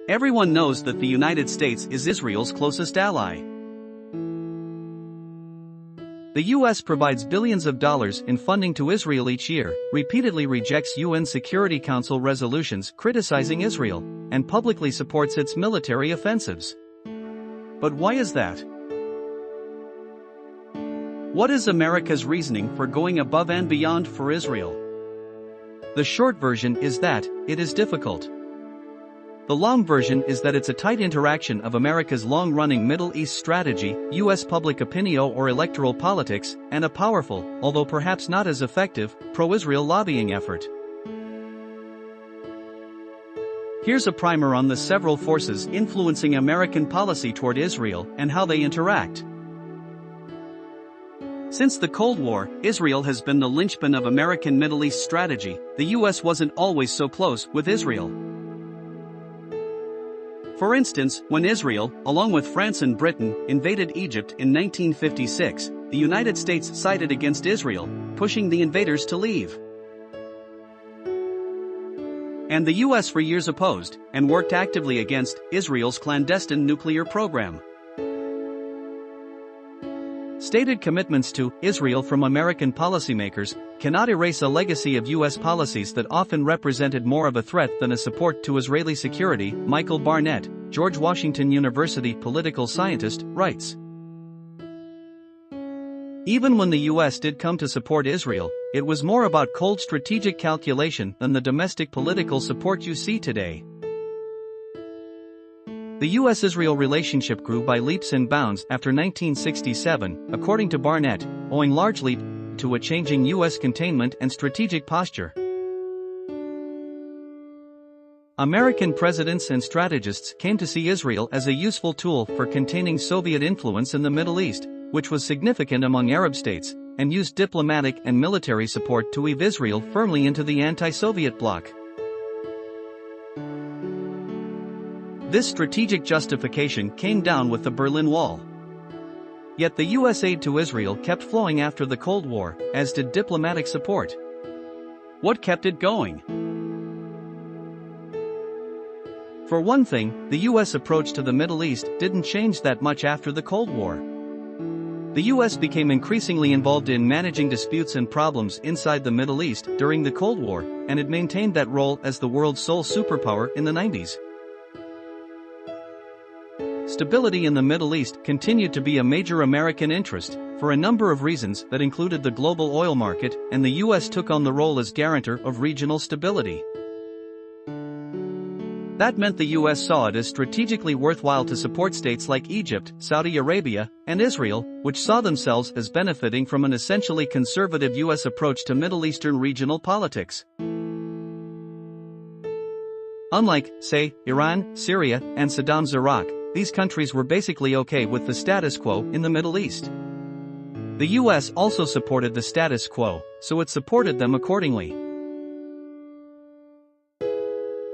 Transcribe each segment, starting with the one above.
Everyone knows that the United States is Israel's closest ally. The U.S. provides billions of dollars in funding to Israel each year, repeatedly rejects UN Security Council resolutions criticizing Israel, and publicly supports its military offensives. But why is that? What is America's reasoning for going above and beyond for Israel? The short version is that it is difficult. The long version is that it's a tight interaction of America's long-running Middle East strategy, U.S. public opinion or electoral politics, and a powerful, although perhaps not as effective, pro-Israel lobbying effort. Here's a primer on the several forces influencing American policy toward Israel and how they interact. Since the Cold War, Israel has been the linchpin of American Middle East strategy. The U.S. wasn't always so close with Israel. For instance, when Israel, along with France and Britain, invaded Egypt in 1956, the United States sided against Israel, pushing the invaders to leave. And the U.S. for years opposed, and worked actively against, Israel's clandestine nuclear program. Stated commitments to Israel from American policymakers cannot erase a legacy of U.S. policies that often represented more of a threat than a support to Israeli security. Michael Barnett, George Washington University political scientist, writes. Even when the U.S. did come to support Israel, it was more about cold strategic calculation than the domestic political support you see today. The U.S.-Israel relationship grew by leaps and bounds after 1967, according to Barnett, owing largely to a changing U.S. containment and strategic posture. American presidents and strategists came to see Israel as a useful tool for containing Soviet influence in the Middle East, which was significant among Arab states, and used diplomatic and military support to weave Israel firmly into the anti-Soviet bloc. This strategic justification came down with the Berlin Wall. Yet the U.S. aid to Israel kept flowing after the Cold War, as did diplomatic support. What kept it going? For one thing, the U.S. approach to the Middle East didn't change that much after the Cold War. The U.S. became increasingly involved in managing disputes and problems inside the Middle East during the Cold War, and it maintained that role as the world's sole superpower in the 90s. Stability in the Middle East continued to be a major American interest, for a number of reasons that included the global oil market, and the U.S. took on the role as guarantor of regional stability. That meant the U.S. saw it as strategically worthwhile to support states like Egypt, Saudi Arabia, and Israel, which saw themselves as benefiting from an essentially conservative U.S. approach to Middle Eastern regional politics. Unlike, say, Iran, Syria, and Saddam's Iraq, these countries were basically okay with the status quo in the Middle East. The U.S. also supported the status quo, so it supported them accordingly.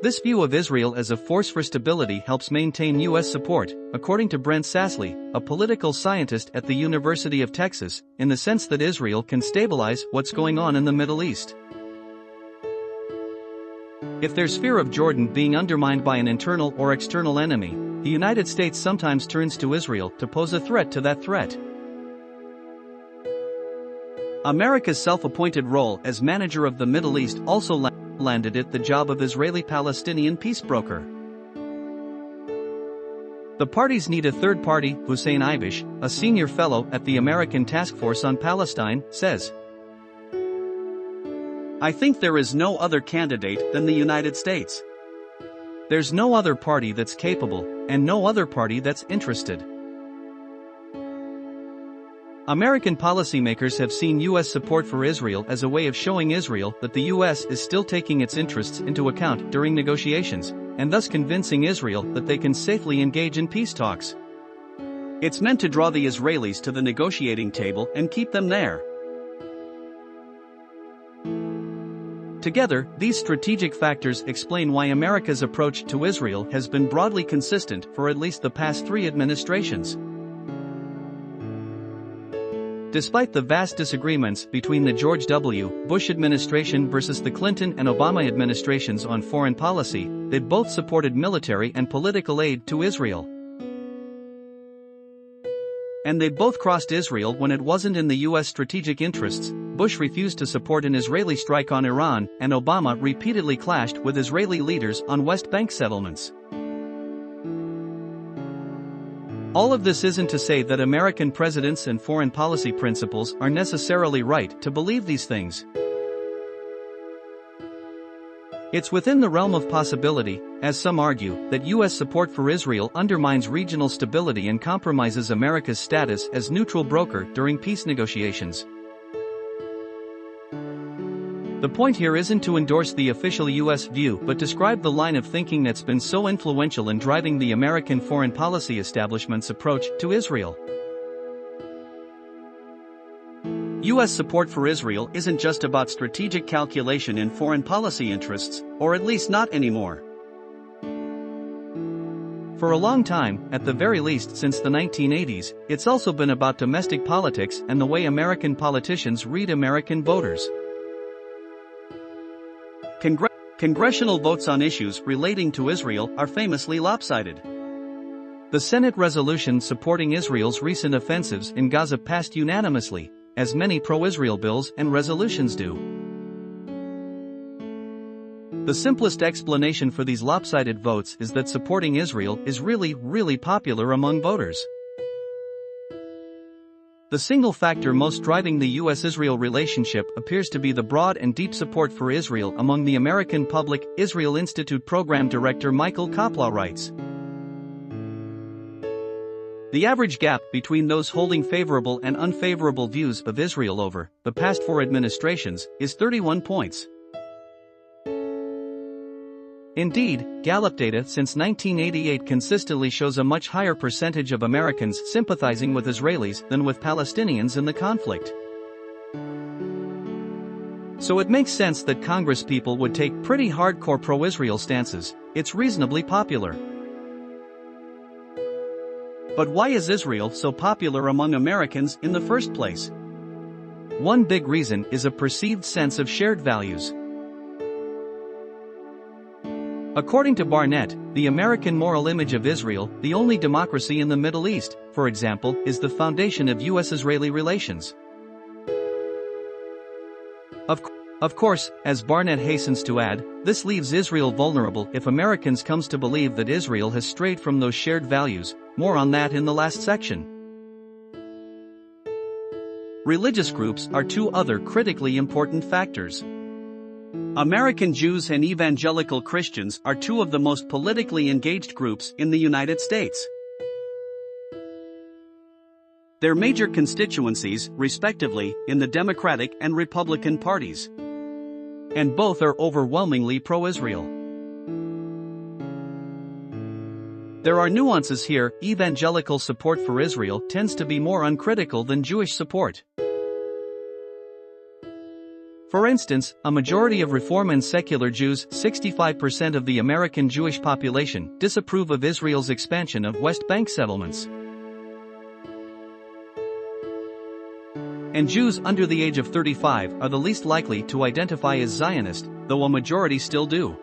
This view of Israel as a force for stability helps maintain U.S. support, according to Brent Sassley, a political scientist at the University of Texas, in the sense that Israel can stabilize what's going on in the Middle East. If there's fear of Jordan being undermined by an internal or external enemy, the United States sometimes turns to Israel to pose a threat to that threat. America's self-appointed role as manager of the Middle East also landed it the job of Israeli-Palestinian peace broker. The parties need a third party, Hussein Ibish, a senior fellow at the American Task Force on Palestine, says. I think there is no other candidate than the United States. There's no other party that's capable, and no other party that's interested. American policymakers have seen U.S. support for Israel as a way of showing Israel that the U.S. is still taking its interests into account during negotiations, and thus convincing Israel that they can safely engage in peace talks. It's meant to draw the Israelis to the negotiating table and keep them there. Together, these strategic factors explain why America's approach to Israel has been broadly consistent for at least the past 3 administrations. Despite the vast disagreements between the George W. Bush administration versus the Clinton and Obama administrations on foreign policy, they both supported military and political aid to Israel. And they both crossed Israel when it wasn't in the U.S. strategic interests. Bush refused to support an Israeli strike on Iran, and Obama repeatedly clashed with Israeli leaders on West Bank settlements. All of this isn't to say that American presidents and foreign policy principles are necessarily right to believe these things. It's within the realm of possibility, as some argue, that U.S. support for Israel undermines regional stability and compromises America's status as neutral broker during peace negotiations. The point here isn't to endorse the official U.S. view but describe the line of thinking that's been so influential in driving the American foreign policy establishment's approach to Israel. U.S. support for Israel isn't just about strategic calculation in foreign policy interests, or at least not anymore. For a long time, at the very least since the 1980s, it's also been about domestic politics and the way American politicians read American voters. Congressional votes on issues relating to Israel are famously lopsided. The Senate resolution supporting Israel's recent offensives in Gaza passed unanimously, as many pro-Israel bills and resolutions do. The simplest explanation for these lopsided votes is that supporting Israel is really popular among voters. The single factor most driving the U.S.-Israel relationship appears to be the broad and deep support for Israel among the American public. Israel Institute Program Director Michael Kopla writes, "The average gap between those holding favorable and unfavorable views of Israel over the past 4 administrations is 31 points. Indeed, Gallup data since 1988 consistently shows a much higher percentage of Americans sympathizing with Israelis than with Palestinians in the conflict. So it makes sense that Congresspeople would take pretty hardcore pro-Israel stances. It's reasonably popular. But why is Israel so popular among Americans in the first place? One big reason is a perceived sense of shared values. According to Barnett, the American moral image of Israel, the only democracy in the Middle East, for example, is the foundation of U.S.-Israeli relations. Of course, as Barnett hastens to add, this leaves Israel vulnerable if Americans comes to believe that Israel has strayed from those shared values. More on that in the last section. Religious groups are 2 other critically important factors. American Jews and evangelical Christians are 2 of the most politically engaged groups in the United States. They're major constituencies, respectively, in the Democratic and Republican parties. And both are overwhelmingly pro-Israel. There are nuances here. Evangelical support for Israel tends to be more uncritical than Jewish support. For instance, a majority of Reform and secular Jews, 65% of the American Jewish population, disapprove of Israel's expansion of West Bank settlements. And Jews under the age of 35 are the least likely to identify as Zionist, though a majority still do.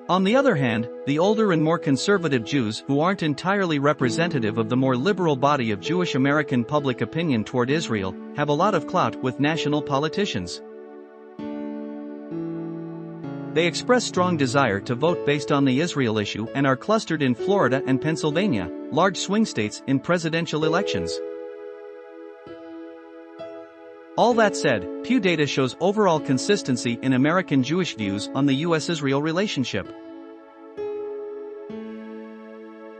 On the other hand, the older and more conservative Jews who aren't entirely representative of the more liberal body of Jewish American public opinion toward Israel have a lot of clout with national politicians. They express strong desire to vote based on the Israel issue and are clustered in Florida and Pennsylvania, large swing states in presidential elections. All that said, Pew data shows overall consistency in American Jewish views on the U.S.-Israel relationship.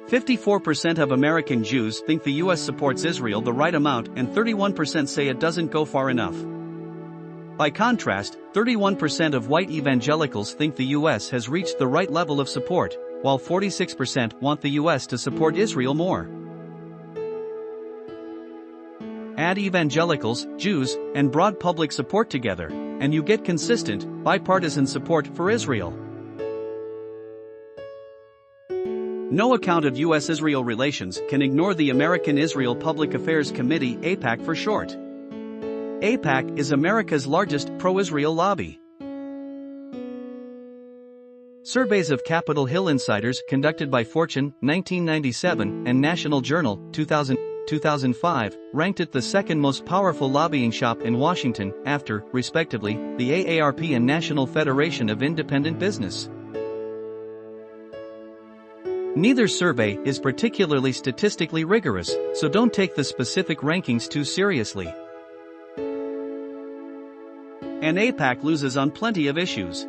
54% of American Jews think the U.S. supports Israel the right amount and 31% say it doesn't go far enough. By contrast, 31% of white evangelicals think the U.S. has reached the right level of support, while 46% want the U.S. to support Israel more. Add evangelicals, Jews, and broad public support together, and you get consistent, bipartisan support for Israel. No account of U.S.-Israel relations can ignore the American-Israel Public Affairs Committee, AIPAC for short. AIPAC is America's largest pro-Israel lobby. Surveys of Capitol Hill insiders conducted by Fortune, 1997, and National Journal, 2005, ranked it the second most powerful lobbying shop in Washington, after, respectively, the AARP and National Federation of Independent Business. Neither survey is particularly statistically rigorous, so don't take the specific rankings too seriously. And AIPAC loses on plenty of issues.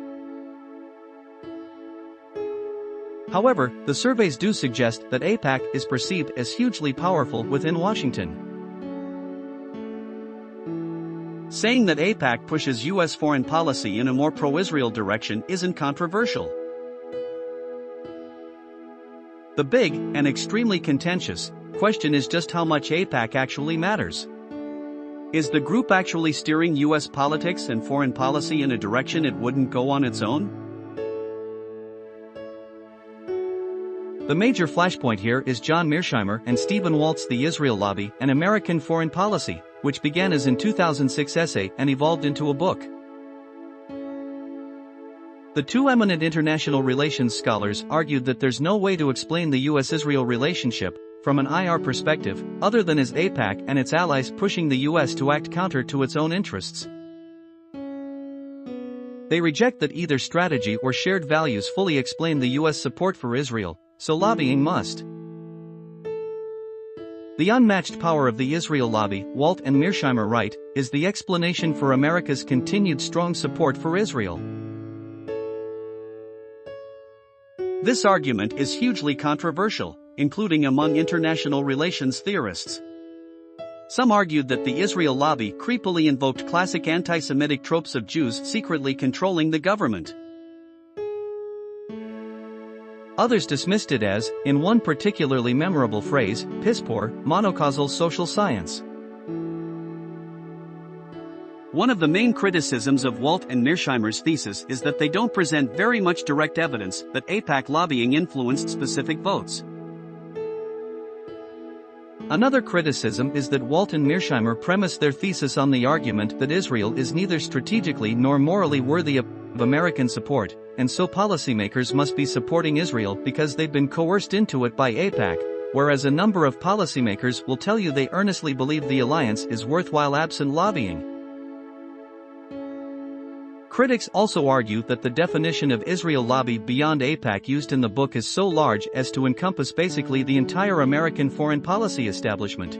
However, the surveys do suggest that AIPAC is perceived as hugely powerful within Washington. Saying that AIPAC pushes U.S. foreign policy in a more pro-Israel direction isn't controversial. The big, and extremely contentious, question is just how much AIPAC actually matters. Is the group actually steering U.S. politics and foreign policy in a direction it wouldn't go on its own? The major flashpoint here is John Mearsheimer and Stephen Walt's The Israel Lobby and American Foreign Policy, which began as an 2006 essay and evolved into a book. The two eminent international relations scholars argued that there's no way to explain the U.S.-Israel relationship, from an IR perspective, other than as AIPAC and its allies pushing the U.S. to act counter to its own interests. They reject that either strategy or shared values fully explain the U.S. support for Israel, so lobbying must. The unmatched power of the Israel lobby, Walt and Mearsheimer write, is the explanation for America's continued strong support for Israel. This argument is hugely controversial, including among international relations theorists. Some argued that the Israel lobby creepily invoked classic anti-Semitic tropes of Jews secretly controlling the government. Others dismissed it as, in one particularly memorable phrase, piss-poor, monocausal social science. One of the main criticisms of Walt and Mearsheimer's thesis is that they don't present very much direct evidence that AIPAC lobbying influenced specific votes. Another criticism is that Walt and Mearsheimer premise their thesis on the argument that Israel is neither strategically nor morally worthy of American support, and so policymakers must be supporting Israel because they've been coerced into it by AIPAC, whereas a number of policymakers will tell you they earnestly believe the alliance is worthwhile absent lobbying. Critics also argue that the definition of Israel lobby beyond AIPAC used in the book is so large as to encompass basically the entire American foreign policy establishment.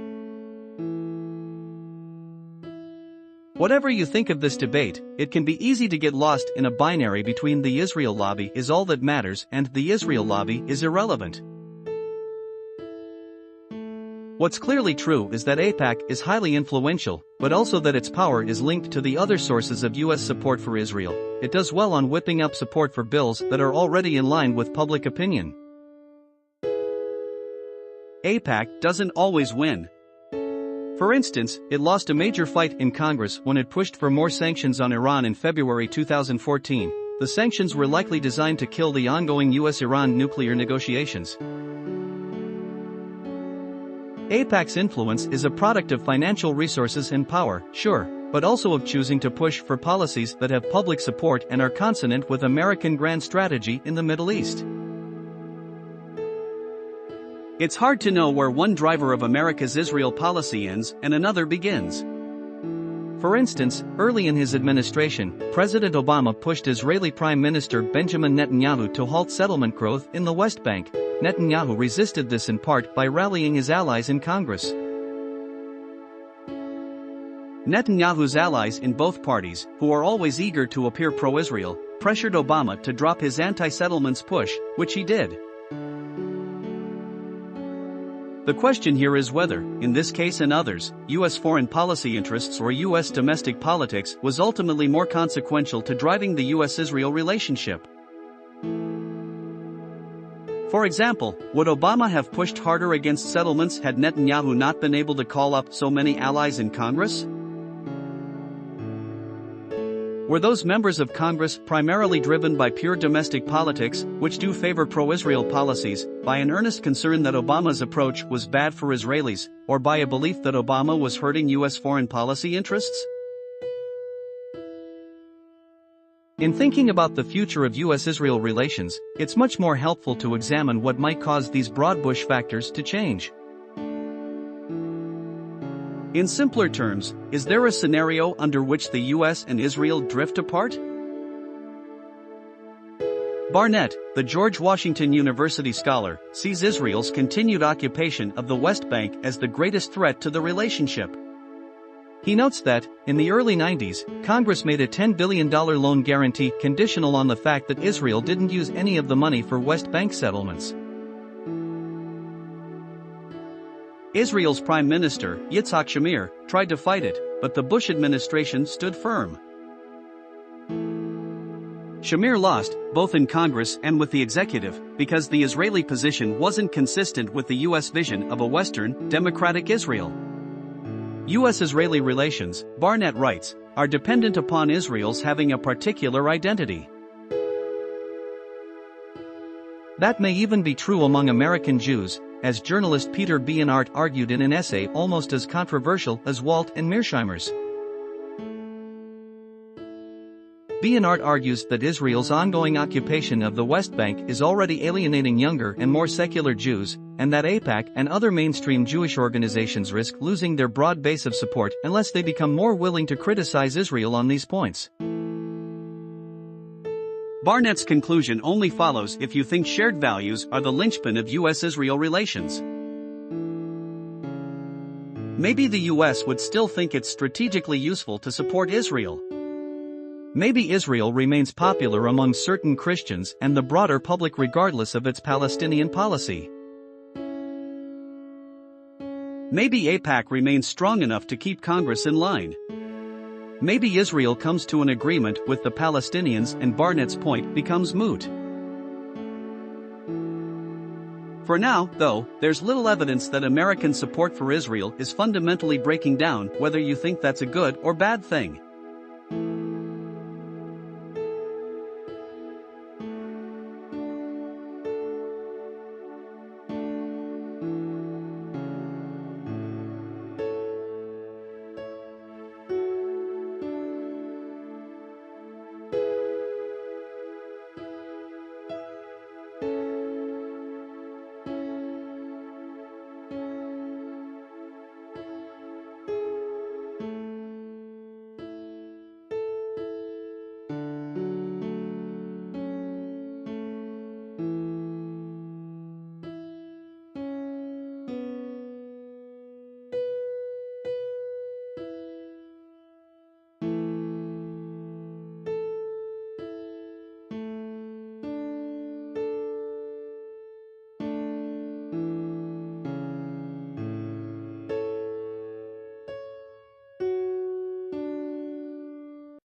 Whatever you think of this debate, it can be easy to get lost in a binary between the Israel lobby is all that matters and the Israel lobby is irrelevant. What's clearly true is that AIPAC is highly influential, but also that its power is linked to the other sources of U.S. support for Israel. It does well on whipping up support for bills that are already in line with public opinion. AIPAC doesn't always win. For instance, it lost a major fight in Congress when it pushed for more sanctions on Iran in February 2014. The sanctions were likely designed to kill the ongoing U.S.-Iran nuclear negotiations. AIPAC's influence is a product of financial resources and power, sure, but also of choosing to push for policies that have public support and are consonant with American grand strategy in the Middle East. It's hard to know where one driver of America's Israel policy ends and another begins. For instance, early in his administration, President Obama pushed Israeli Prime Minister Benjamin Netanyahu to halt settlement growth in the West Bank. Netanyahu resisted this in part by rallying his allies in Congress. Netanyahu's allies in both parties, who are always eager to appear pro-Israel, pressured Obama to drop his anti-settlements push, which he did. The question here is whether, in this case and others, U.S. foreign policy interests or U.S. domestic politics was ultimately more consequential to driving the U.S.-Israel relationship. For example, would Obama have pushed harder against settlements had Netanyahu not been able to call up so many allies in Congress? Were those members of Congress primarily driven by pure domestic politics, which do favor pro-Israel policies, by an earnest concern that Obama's approach was bad for Israelis, or by a belief that Obama was hurting U.S. foreign policy interests? In thinking about the future of U.S.-Israel relations, it's much more helpful to examine what might cause these broad Bush factors to change. In simpler terms, is there a scenario under which the U.S. and Israel drift apart? Barnett, the George Washington University scholar, sees Israel's continued occupation of the West Bank as the greatest threat to the relationship. He notes that, in the early 90s, Congress made a $10 billion loan guarantee conditional on the fact that Israel didn't use any of the money for West Bank settlements. Israel's Prime Minister, Yitzhak Shamir, tried to fight it, but the Bush administration stood firm. Shamir lost, both in Congress and with the executive, because the Israeli position wasn't consistent with the U.S. vision of a Western, democratic Israel. U.S.-Israeli relations, Barnett writes, are dependent upon Israel's having a particular identity. That may even be true among American Jews, as journalist Peter Bienart argued in an essay almost as controversial as Walt and Mearsheimer's. Bienart argues that Israel's ongoing occupation of the West Bank is already alienating younger and more secular Jews, and that AIPAC and other mainstream Jewish organizations risk losing their broad base of support unless they become more willing to criticize Israel on these points. Barnett's conclusion only follows if you think shared values are the linchpin of U.S.-Israel relations. Maybe the U.S. would still think it's strategically useful to support Israel. Maybe Israel remains popular among certain Christians and the broader public regardless of its Palestinian policy. Maybe AIPAC remains strong enough to keep Congress in line. Maybe Israel comes to an agreement with the Palestinians and Barnett's point becomes moot. For now, though, there's little evidence that American support for Israel is fundamentally breaking down, whether you think that's a good or bad thing.